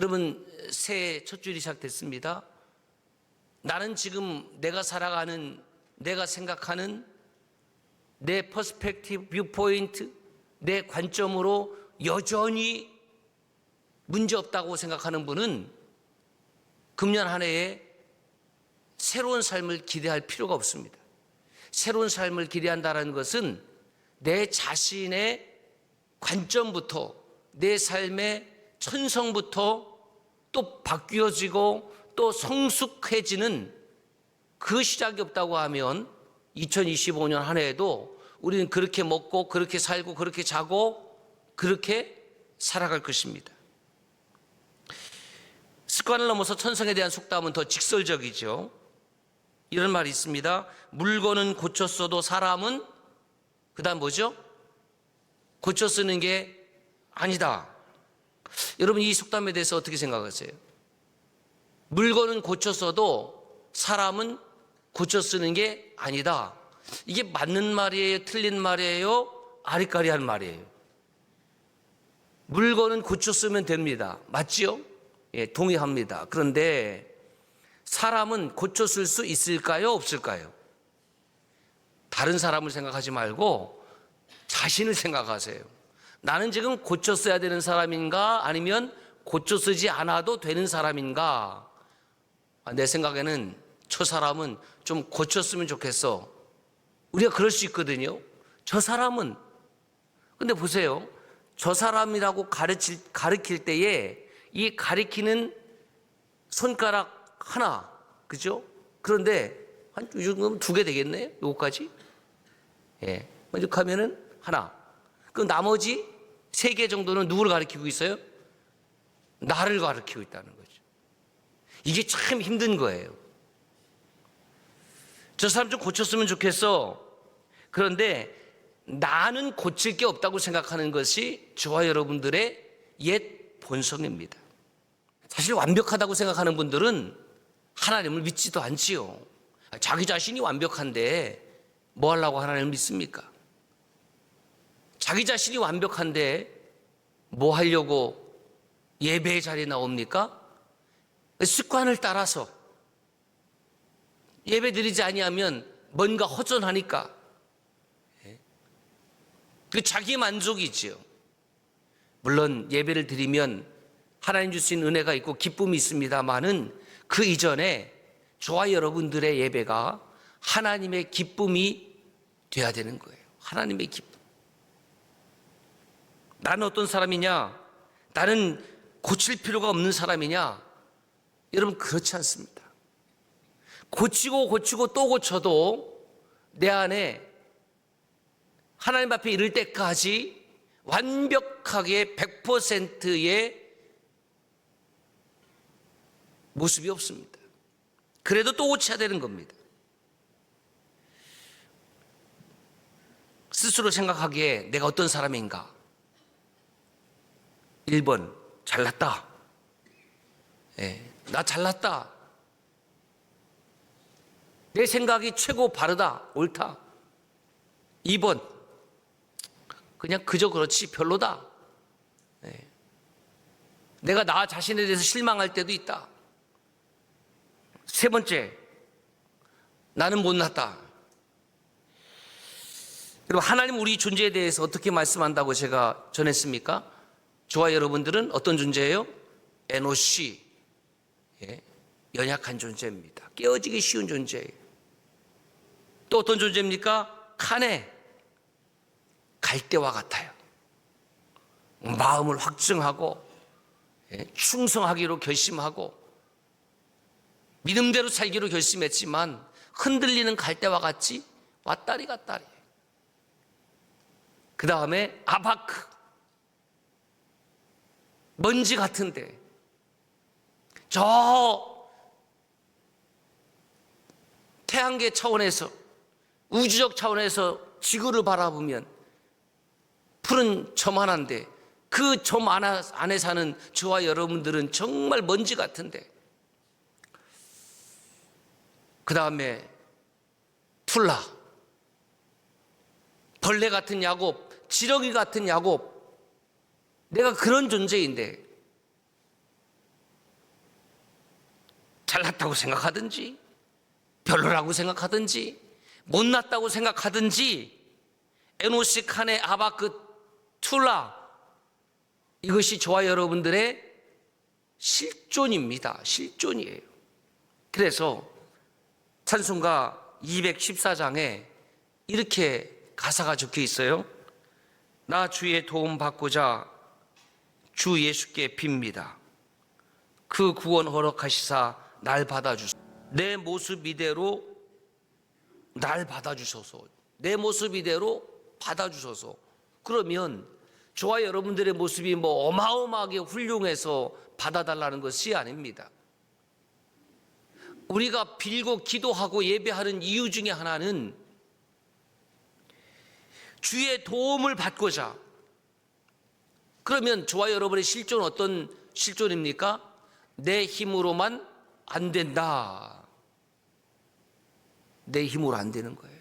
여러분, 새해 첫 주일이 시작됐습니다. 나는 지금 내가 살아가는, 내가 생각하는 내 퍼스펙티브, 뷰포인트, 내 관점으로 여전히 문제없다고 생각하는 분은 금년 한 해에 새로운 삶을 기대할 필요가 없습니다. 새로운 삶을 기대한다는 것은 내 자신의 관점부터, 내 삶의 천성부터 또 바뀌어지고 또 성숙해지는 그 시작이 없다고 하면 2025년 한 해에도 우리는 그렇게 먹고 그렇게 살고 그렇게 자고 그렇게 살아갈 것입니다. 습관을 넘어서 천성에 대한 속담은 더 직설적이죠. 이런 말이 있습니다. 물건은 고쳐 써도 사람은 그다음 뭐죠? 고쳐 쓰는 게 아니다. 여러분, 이 속담에 대해서 어떻게 생각하세요? 물건은 고쳐 써도 사람은 고쳐 쓰는 게 아니다. 이게 맞는 말이에요? 틀린 말이에요? 아리까리한 말이에요? 물건은 고쳐 쓰면 됩니다. 맞지요? 예, 동의합니다. 그런데 사람은 고쳐 쓸 수 있을까요? 없을까요? 다른 사람을 생각하지 말고 자신을 생각하세요. 나는 지금 고쳐 써야 되는 사람인가? 아니면 고쳐 쓰지 않아도 되는 사람인가? 내 생각에는 저 사람은 좀 고쳤으면 좋겠어. 우리가 그럴 수 있거든요. 저 사람은, 근데 보세요. 저 사람이라고 가르칠 때에 이 가리키는 손가락 하나, 그죠? 그런데 한 이 정도면 2개 되겠네요? 요거까지? 예. 먼저 하면은 하나. 그럼 나머지 3개 정도는 누구를 가리키고 있어요? 나를 가리키고 있다는 거죠. 이게 참 힘든 거예요. 저 사람 좀 고쳤으면 좋겠어. 그런데 나는 고칠 게 없다고 생각하는 것이 저와 여러분들의 옛 본성입니다. 사실 완벽하다고 생각하는 분들은 하나님을 믿지도 않지요. 자기 자신이 완벽한데 뭐 하려고 하나님을 믿습니까? 자기 자신이 완벽한데 뭐 하려고 예배의 자리에 나옵니까? 습관을 따라서 예배 드리지 아니하면 뭔가 허전하니까 그 자기 만족이지요. 물론 예배를 드리면 하나님 주신 은혜가 있고 기쁨이 있습니다만은 그 이전에 저와 여러분들의 예배가 하나님의 기쁨이 돼야 되는 거예요. 하나님의 기쁨. 나는 어떤 사람이냐? 나는 고칠 필요가 없는 사람이냐? 여러분, 그렇지 않습니다. 고치고 또 고쳐도 내 안에 하나님 앞에 이를 때까지 완벽하게 100%의 모습이 없습니다. 그래도 또 고쳐야 되는 겁니다. 스스로 생각하기에 내가 어떤 사람인가? 1번, 잘났다. 예, 나 잘났다. 내 생각이 최고 바르다, 옳다. 2번, 그냥 그저 그렇지, 별로다. 예. 내가 나 자신에 대해서 실망할 때도 있다. 3번째, 나는 못났다. 여러분, 하나님 우리 존재에 대해서 어떻게 말씀한다고 제가 전했습니까? 저와 여러분들은 어떤 존재예요? 에노시, 예, 연약한 존재입니다. 깨어지기 쉬운 존재예요. 또 어떤 존재입니까? 카네, 갈대와 같아요. 마음을 확증하고 충성하기로 결심하고 믿음대로 살기로 결심했지만 흔들리는 갈대와 같이 왔다리 갔다리. 그 다음에 아바크, 먼지 같은데 저 태양계 차원에서, 우주적 차원에서 지구를 바라보면 푸른 점 하나인데 그 점 안에 사는 저와 여러분들은 정말 먼지 같은데, 그 다음에 툴라, 벌레 같은 야곱, 지렁이 같은 야곱, 내가 그런 존재인데 잘났다고 생각하든지 별로라고 생각하든지 못났다고 생각하든지 에노시 칸의 아바크 툴라, 이것이 저와 여러분들의 실존입니다. 실존이에요. 그래서 찬송가 214장에 이렇게 가사가 적혀 있어요. 나 주의 도움 받고자 주 예수께 빕니다. 그 구원 허락하시사 날 받아주소서. 내 모습 이대로 날 받아주소서. 내 모습 이대로 받아주소서. 그러면 저와 여러분들의 모습이 뭐 어마어마하게 훌륭해서 받아달라는 것이 아닙니다. 우리가 빌고 기도하고 예배하는 이유 중에 하나는 주의 도움을 받고자. 그러면 저와 여러분의 실존은 어떤 실존입니까? 내 힘으로만 안 된다. 내 힘으로 안 되는 거예요.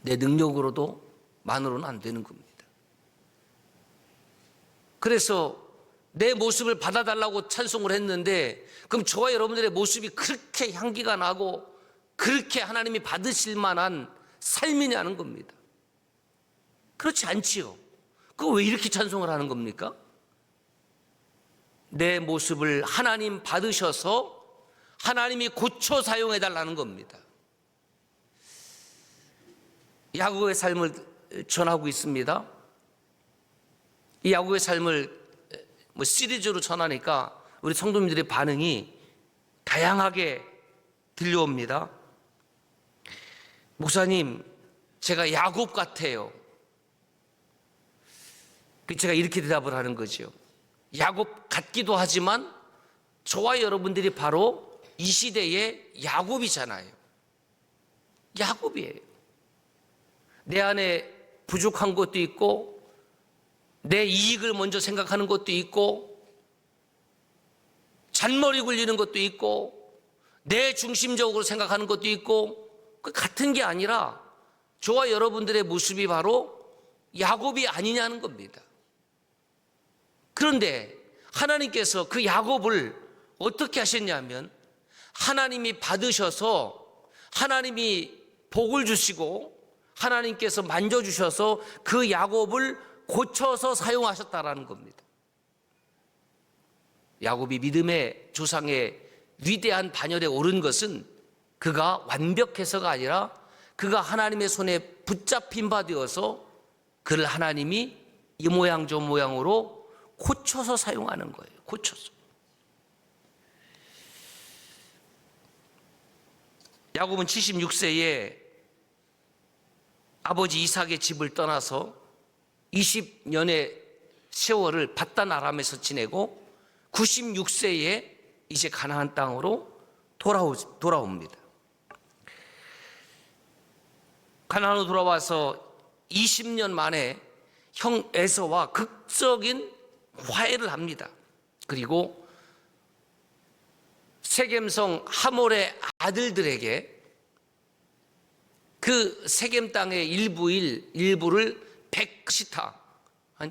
내 능력으로도 만으로는 안 되는 겁니다. 그래서 내 모습을 받아달라고 찬송을 했는데, 그럼 저와 여러분들의 모습이 그렇게 향기가 나고 그렇게 하나님이 받으실 만한 삶이냐는 겁니다. 그렇지 않지요. 그거 왜 이렇게 찬송을 하는 겁니까? 내 모습을 하나님 받으셔서 하나님이 고쳐 사용해 달라는 겁니다. 야곱의 삶을 전하고 있습니다. 이 야곱의 삶을 시리즈로 전하니까 우리 성도님들의 반응이 다양하게 들려옵니다. 목사님, 제가 야곱 같아요. 제가 이렇게 대답을 하는 거죠. 야곱 같기도 하지만 저와 여러분들이 바로 이 시대의 야곱이잖아요. 야곱이에요. 내 안에 부족한 것도 있고, 내 이익을 먼저 생각하는 것도 있고, 잔머리 굴리는 것도 있고, 내 중심적으로 생각하는 것도 있고, 그 같은 게 아니라 저와 여러분들의 모습이 바로 야곱이 아니냐는 겁니다. 그런데 하나님께서 그 야곱을 어떻게 하셨냐면, 하나님이 받으셔서 하나님이 복을 주시고 하나님께서 만져주셔서 그 야곱을 고쳐서 사용하셨다라는 겁니다. 야곱이 믿음의 조상의 위대한 반열에 오른 것은 그가 완벽해서가 아니라 그가 하나님의 손에 붙잡힌 바 되어서 그를 하나님이 이 모양 저 모양으로 고쳐서 사용하는 거예요. 고쳐서. 야곱은 76세에 아버지 이삭의 집을 떠나서 20년의 세월을 밧단 아람에서 지내고 96세에 이제 가나안 땅으로 돌아옵니다. 가나안으로 돌아와서 20년 만에 형 에서와 극적인 화해를 합니다. 그리고 세겜성 하몰의 아들들에게 그 세겜 땅의 일부를 100시타,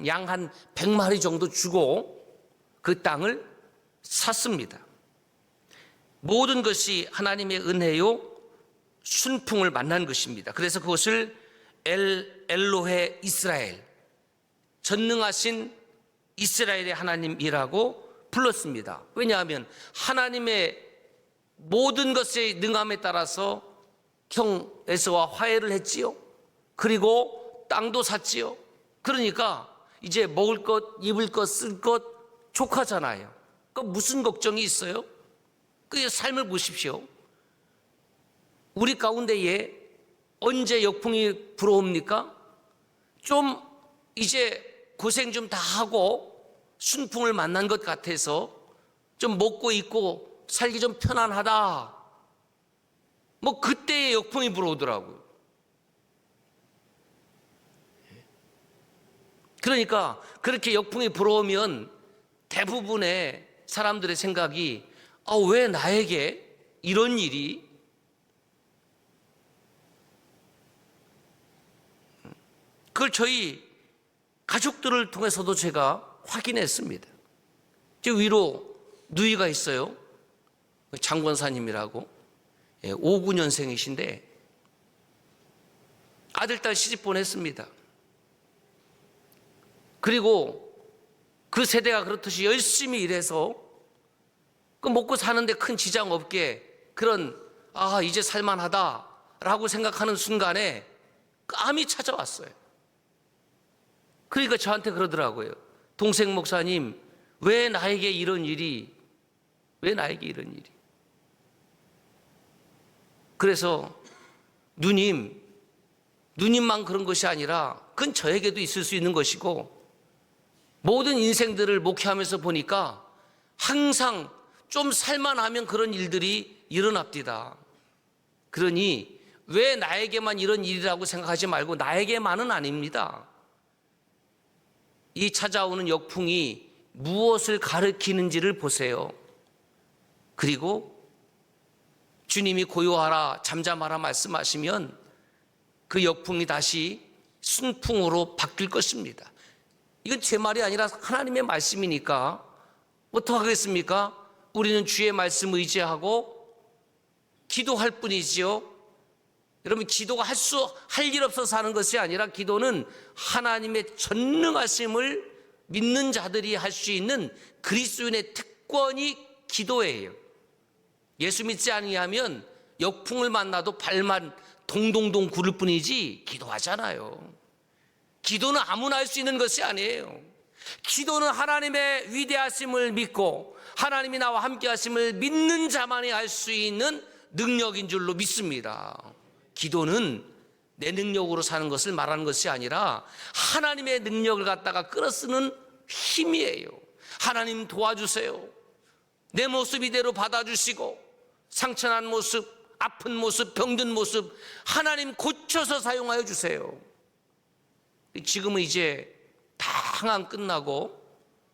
양 한 100마리 정도 주고 그 땅을 샀습니다. 모든 것이 하나님의 은혜요 순풍을 만난 것입니다. 그래서 그것을 엘로헤 이스라엘, 전능하신 이스라엘의 하나님이라고 불렀습니다. 왜냐하면 하나님의 모든 것의 능함에 따라서 형 에서와 화해를 했지요. 그리고 땅도 샀지요. 그러니까 이제 먹을 것, 입을 것, 쓸 것 족하잖아요. 그 무슨 걱정이 있어요? 그 삶을 보십시오. 우리 가운데에 언제 역풍이 불어옵니까? 좀 이제 고생 좀 다 하고 순풍을 만난 것 같아서 좀 먹고 입고 살기 좀 편안하다. 뭐 그때의 역풍이 불어오더라고요. 그러니까 그렇게 역풍이 불어오면 대부분의 사람들의 생각이 왜 나에게 이런 일이? 그걸 저희 가족들을 통해서도 제가 확인했습니다. 제 위로 누이가 있어요. 장권사님이라고 59년생이신데 아들, 딸 시집 보냈습니다. 그리고 그 세대가 그렇듯이 열심히 일해서 그 먹고 사는데 큰 지장 없게 그런 이제 살만하다라고 생각하는 순간에 암이 찾아왔어요. 그러니까 저한테 그러더라고요. 동생 목사님, 왜 나에게 이런 일이? 그래서 누님만 그런 것이 아니라 그건 저에게도 있을 수 있는 것이고 모든 인생들을 목회하면서 보니까 항상 좀 살만하면 그런 일들이 일어납니다. 그러니 왜 나에게만 이런 일이라고 생각하지 말고 나에게만은 아닙니다. 이 찾아오는 역풍이 무엇을 가리키는지를 보세요. 그리고 주님이 고요하라 잠잠하라 말씀하시면 그 역풍이 다시 순풍으로 바뀔 것입니다. 이건 제 말이 아니라 하나님의 말씀이니까 어떡하겠습니까? 우리는 주의 말씀 의지하고 기도할 뿐이지요. 여러분, 기도가 할 일 없어서 하는 것이 아니라 기도는 하나님의 전능하심을 믿는 자들이 할 수 있는 그리스도인의 특권이 기도예요. 예수 믿지 아니하면 역풍을 만나도 발만 동동동 구를 뿐이지 기도하잖아요. 기도는 아무나 할 수 있는 것이 아니에요. 기도는 하나님의 위대하심을 믿고 하나님이 나와 함께 하심을 믿는 자만이 할 수 있는 능력인 줄로 믿습니다. 기도는 내 능력으로 사는 것을 말하는 것이 아니라 하나님의 능력을 갖다가 끌어쓰는 힘이에요. 하나님 도와주세요. 내 모습 이대로 받아주시고 상처난 모습, 아픈 모습, 병든 모습 하나님 고쳐서 사용하여 주세요. 지금은 이제 다 항암 끝나고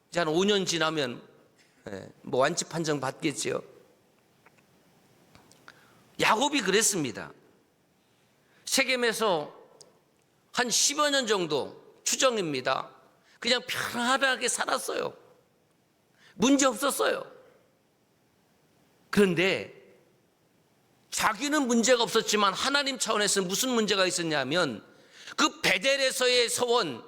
이제 한 5년 지나면 완치 판정 받겠지요. 야곱이 그랬습니다. 세겜에서 한 10여 년 정도 추정입니다. 그냥 편안하게 살았어요. 문제 없었어요. 그런데 자기는 문제가 없었지만 하나님 차원에서 무슨 문제가 있었냐면 그 베델에서의 소원,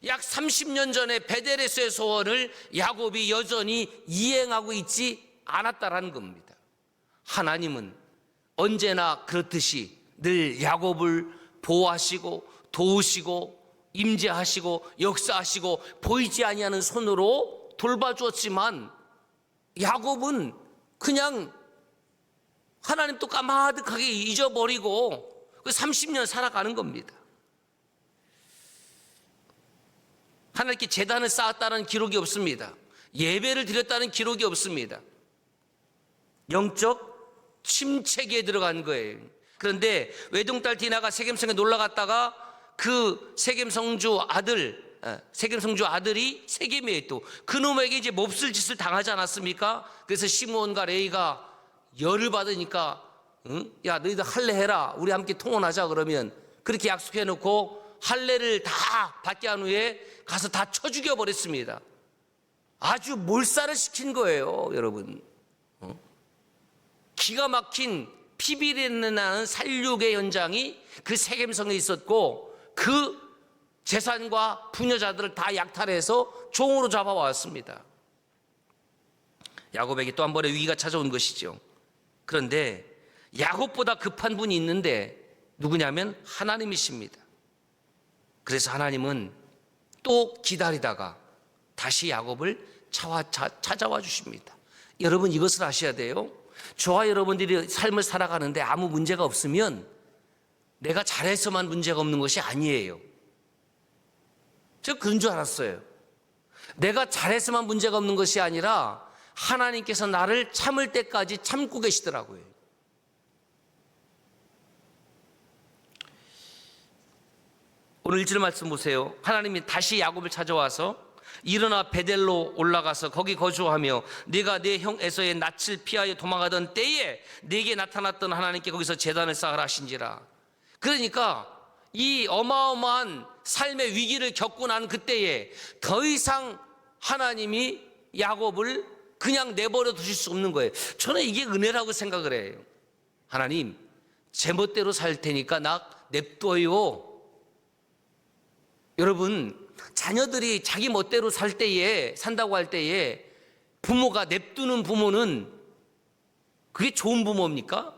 약 30년 전에 베델에서의 소원을 야곱이 여전히 이행하고 있지 않았다라는 겁니다. 하나님은 언제나 그렇듯이 늘 야곱을 보호하시고 도우시고 임재하시고 역사하시고 보이지 아니하는 손으로 돌봐주었지만 야곱은 그냥 하나님 또 까마득하게 잊어버리고 30년 살아가는 겁니다. 하나님께 제단을 쌓았다는 기록이 없습니다. 예배를 드렸다는 기록이 없습니다. 영적 침체기에 들어간 거예요. 그런데 외동딸 디나가 세겜성에 놀러 갔다가 그 세겜성주 아들이 세겜이에요. 또 그놈에게 이제 몹쓸 짓을 당하지 않았습니까? 그래서 시므온과 레이가 열을 받으니까 야 너희들 할례 해라, 우리 함께 통혼하자. 그러면 그렇게 약속해 놓고 할례를 다 받게 한 후에 가서 다 쳐 죽여 버렸습니다. 아주 몰살을 시킨 거예요, 여러분. 기가 막힌 피비린내나는 살육의 현장이 그 세겜성에 있었고 그 재산과 부녀자들을 다 약탈해서 종으로 잡아왔습니다. 야곱에게 또 한 번의 위기가 찾아온 것이죠. 그런데 야곱보다 급한 분이 있는데 누구냐면 하나님이십니다. 그래서 하나님은 또 기다리다가 다시 야곱을 찾아와 주십니다. 여러분, 이것을 아셔야 돼요. 저와 여러분들이 삶을 살아가는데 아무 문제가 없으면 내가 잘해서만 문제가 없는 것이 아니에요. 저 그런 줄 알았어요. 내가 잘해서만 문제가 없는 것이 아니라 하나님께서 나를 참을 때까지 참고 계시더라고요. 오늘 1절 말씀 보세요. 하나님이 다시 야곱을 찾아와서 일어나 베델로 올라가서 거기 거주하며 네가 내 형 에서의 낯을 피하여 도망가던 때에 네게 나타났던 하나님께 거기서 제단을 쌓으라 하신지라. 그러니까 이 어마어마한 삶의 위기를 겪고 난 그때에 더 이상 하나님이 야곱을 그냥 내버려 두실 수 없는 거예요. 저는 이게 은혜라고 생각을 해요. 하나님, 제멋대로 살 테니까 나 냅둬요. 여러분, 자녀들이 자기 멋대로 산다고 할 때에 부모가 냅두는 부모는 그게 좋은 부모입니까?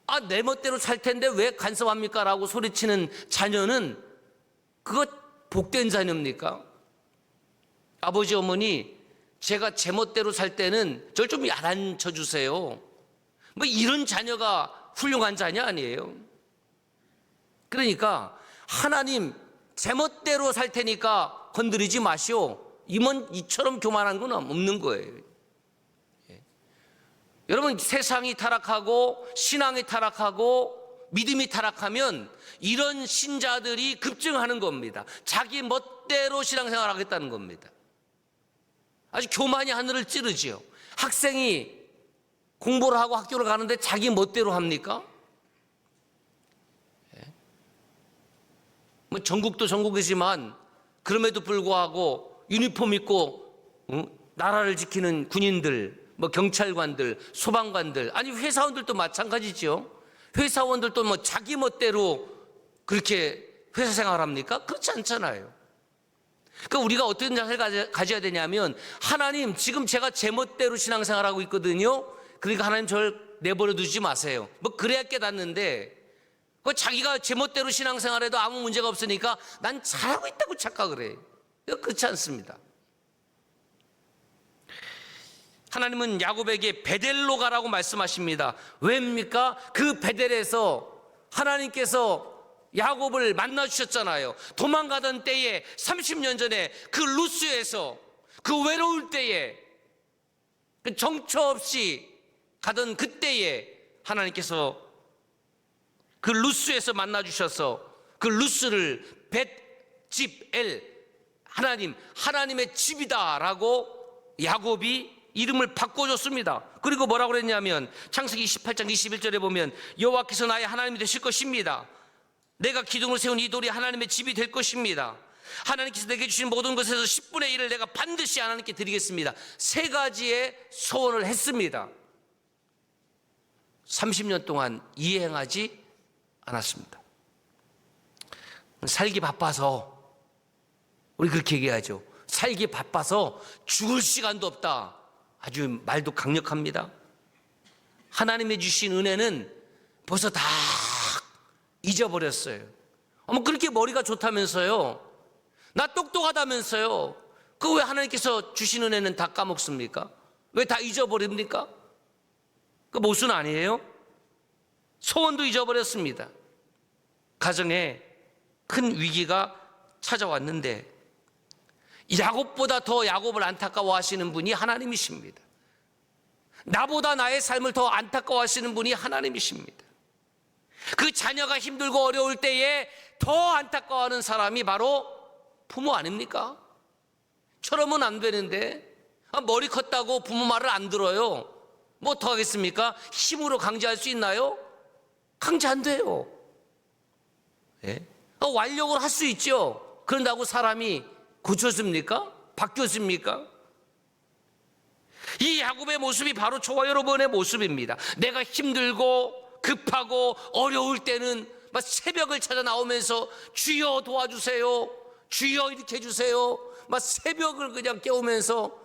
아, 내 멋대로 살 텐데 왜 간섭합니까? 라고 소리치는 자녀는 그거 복된 자녀입니까? 아버지, 어머니, 제가 제 멋대로 살 때는 저를 좀 야단쳐 주세요. 뭐 이런 자녀가 훌륭한 자녀 아니에요? 그러니까 하나님, 제 멋대로 살 테니까 건드리지 마시오. 이처럼 교만한 건 없는 거예요. 예. 여러분, 세상이 타락하고 신앙이 타락하고 믿음이 타락하면 이런 신자들이 급증하는 겁니다. 자기 멋대로 신앙생활 하겠다는 겁니다. 아주 교만이 하늘을 찌르지요. 학생이 공부를 하고 학교를 가는데 자기 멋대로 합니까? 뭐 전국도 전국이지만 그럼에도 불구하고 유니폼 입고 나라를 지키는 군인들, 뭐 경찰관들, 소방관들, 아니 회사원들도 마찬가지죠. 회사원들도 뭐 자기 멋대로 그렇게 회사 생활합니까? 그렇지 않잖아요. 그러니까 우리가 어떤 자세를 가져야 되냐면, 하나님, 지금 제가 제 멋대로 신앙생활하고 있거든요. 그러니까 하나님 저를 내버려 두지 마세요. 뭐 그래야 깨닫는데, 자기가 제멋대로 신앙생활해도 아무 문제가 없으니까 난 잘하고 있다고 착각을 해요. 그렇지 않습니다. 하나님은 야곱에게 베델로 가라고 말씀하십니다. 왜입니까? 그 베델에서 하나님께서 야곱을 만나주셨잖아요. 도망가던 때에 30년 전에 그 루스에서, 그 외로울 때에, 그 정처 없이 가던 그때에 하나님께서 그 루스에서 만나주셔서 그 루스를 벳집엘, 하나님의 집이다라고 야곱이 이름을 바꿔줬습니다. 그리고 뭐라고 그랬냐면 창세기 28장 21절에 보면 여호와께서 나의 하나님이 되실 것입니다. 내가 기둥을 세운 이 돌이 하나님의 집이 될 것입니다. 하나님께서 내게 주신 모든 것에서 10분의 1을 내가 반드시 하나님께 드리겠습니다. 세 가지의 소원을 했습니다. 30년 동안 이행하지 않았습니다. 살기 바빠서, 우리 그렇게 얘기하죠. 살기 바빠서 죽을 시간도 없다. 아주 말도 강력합니다. 하나님이 주신 은혜는 벌써 다 잊어버렸어요. 어머, 그렇게 머리가 좋다면서요, 나 똑똑하다면서요, 그 왜 하나님께서 주신 은혜는 다 까먹습니까? 왜 다 잊어버립니까? 그 모순 아니에요? 소원도 잊어버렸습니다. 가정에 큰 위기가 찾아왔는데 야곱보다 더 야곱을 안타까워하시는 분이 하나님이십니다. 나보다 나의 삶을 더 안타까워하시는 분이 하나님이십니다. 그 자녀가 힘들고 어려울 때에 더 안타까워하는 사람이 바로 부모 아닙니까? 저러면 안 되는데, 머리 컸다고 부모 말을 안 들어요. 뭐 더 하겠습니까? 힘으로 강제할 수 있나요? 강제 안 돼요. 예? 완력으로 할 수 있죠. 그런다고 사람이 고쳐집니까? 바뀌었습니까? 이 야곱의 모습이 바로 저와 여러분의 모습입니다. 내가 힘들고 급하고 어려울 때는 막 새벽을 찾아 나오면서 주여 도와주세요, 주여 일으켜 주세요, 막 새벽을 그냥 깨우면서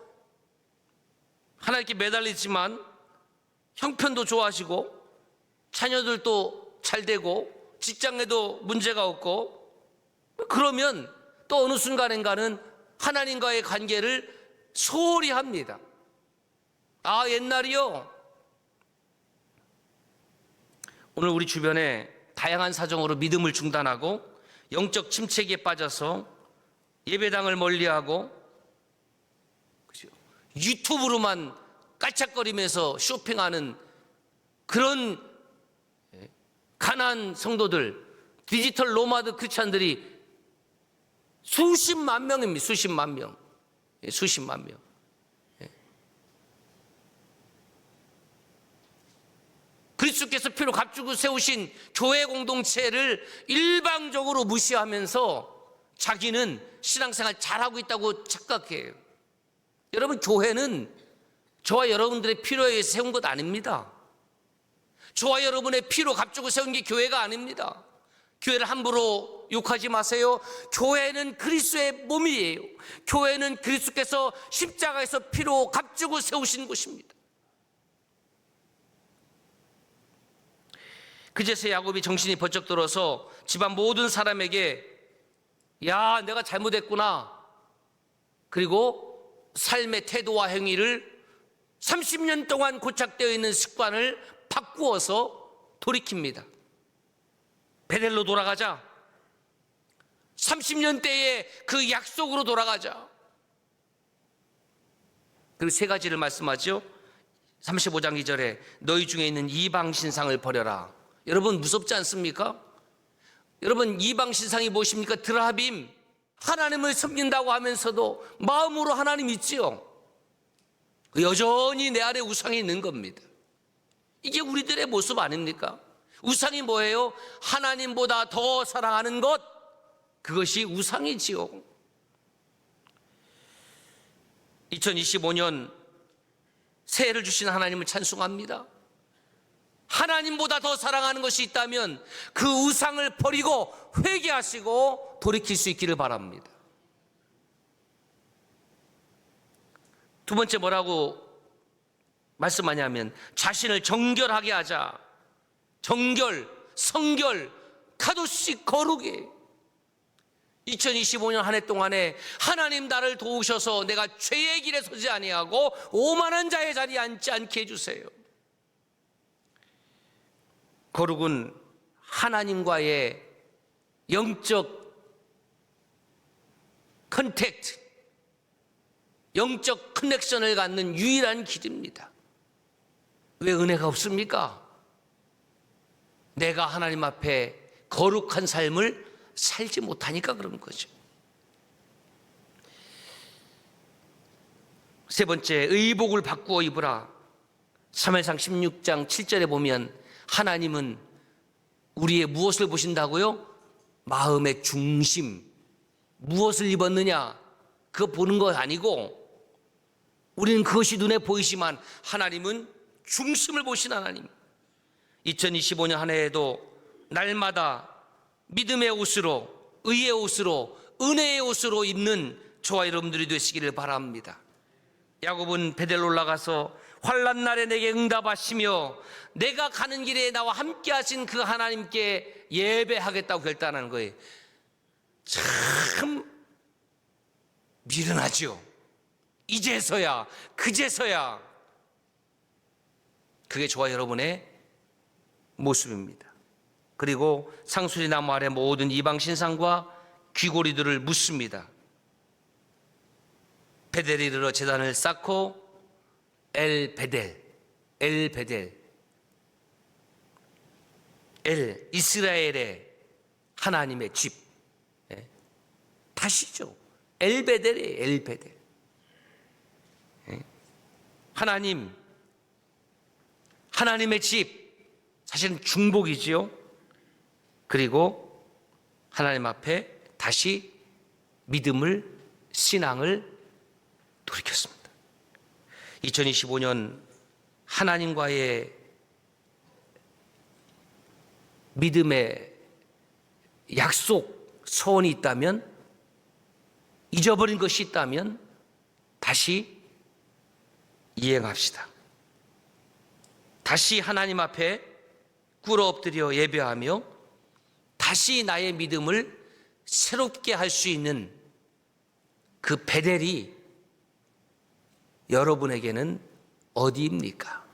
하나님께 매달리지만 형편도 좋아지고 자녀들도 잘 되고 직장에도 문제가 없고, 그러면 또 어느 순간인가는 하나님과의 관계를 소홀히 합니다. 아, 옛날이요. 오늘 우리 주변에 다양한 사정으로 믿음을 중단하고 영적 침체기에 빠져서 예배당을 멀리하고 유튜브로만 깔짝거리면서 쇼핑하는 그런 가난한 성도들, 디지털 노마드 크리스찬들이 수십만 명입니다. 수십만 명. 수십만 명. 그리스도께서 피로 값주고 세우신 교회 공동체를 일방적으로 무시하면서 자기는 신앙생활 잘하고 있다고 착각해요. 여러분, 교회는 저와 여러분들의 필요에 의해서 세운 것 아닙니다. 저와 여러분의 피로 값주고 세운 게 교회가 아닙니다. 교회를 함부로 욕하지 마세요. 교회는 그리스도의 몸이에요. 교회는 그리스도께서 십자가에서 피로 값주고 세우신 곳입니다. 그제서야 야곱이 정신이 번쩍 들어서 집안 모든 사람에게 야, 내가 잘못했구나. 그리고 삶의 태도와 행위를 30년 동안 고착되어 있는 습관을 바꾸어서 돌이킵니다. 베델로 돌아가자. 30년대의 그 약속으로 돌아가자. 그리고 세 가지를 말씀하죠. 35장 2절에 너희 중에 있는 이방 신상을 버려라. 여러분, 무섭지 않습니까? 여러분, 이방 신상이 무엇입니까? 드라빔. 하나님을 섬긴다고 하면서도 마음으로 하나님 있지요. 여전히 내 안에 우상이 있는 겁니다. 이게 우리들의 모습 아닙니까? 우상이 뭐예요? 하나님보다 더 사랑하는 것, 그것이 우상이지요. 2025년 새해를 주신 하나님을 찬송합니다. 하나님보다 더 사랑하는 것이 있다면 그 우상을 버리고 회개하시고 돌이킬 수 있기를 바랍니다. 두 번째 뭐라고 말씀하냐면 자신을 정결하게 하자. 정결, 성결, 카도시 거룩이. 2025년 한 해 동안에 하나님 나를 도우셔서 내가 죄의 길에 서지 아니하고 오만한 자의 자리에 앉지 않게 해주세요. 거룩은 하나님과의 영적 컨택트, 영적 커넥션을 갖는 유일한 길입니다. 왜 은혜가 없습니까? 내가 하나님 앞에 거룩한 삶을 살지 못하니까 그런 거죠. 세 번째, 의복을 바꾸어 입으라. 사무엘상 16장 7절에 보면 하나님은 우리의 무엇을 보신다고요? 마음의 중심. 무엇을 입었느냐? 그거 보는 거 아니고 우리는 그것이 눈에 보이지만 하나님은 중심을 보신 하나님. 2025년 한 해에도 날마다 믿음의 옷으로, 의의 옷으로, 은혜의 옷으로 입는 저와 여러분들이 되시기를 바랍니다. 야곱은 베델로 올라가서 환난 날에 내게 응답하시며 내가 가는 길에 나와 함께 하신 그 하나님께 예배하겠다고 결단하는 거예요. 참 미련하죠. 이제서야, 그제서야. 그게 저와 여러분의 모습입니다. 그리고 상수리 나무 아래 모든 이방 신상과 귀고리들을 묻습니다. 베델에 이르러 제단을 쌓고 엘베델, 이스라엘의 하나님의 집. 다시죠. 엘베델이에요. 엘베델. 하나님의 집. 사실은 중복이지요. 그리고 하나님 앞에 다시 믿음을, 신앙을 돌이켰습니다. 2025년 하나님과의 믿음의 약속, 소원이 있다면, 잊어버린 것이 있다면 다시 이행합시다. 다시 하나님 앞에 꿇어 엎드려 예배하며 다시 나의 믿음을 새롭게 할 수 있는 그 베델이 여러분에게는 어디입니까?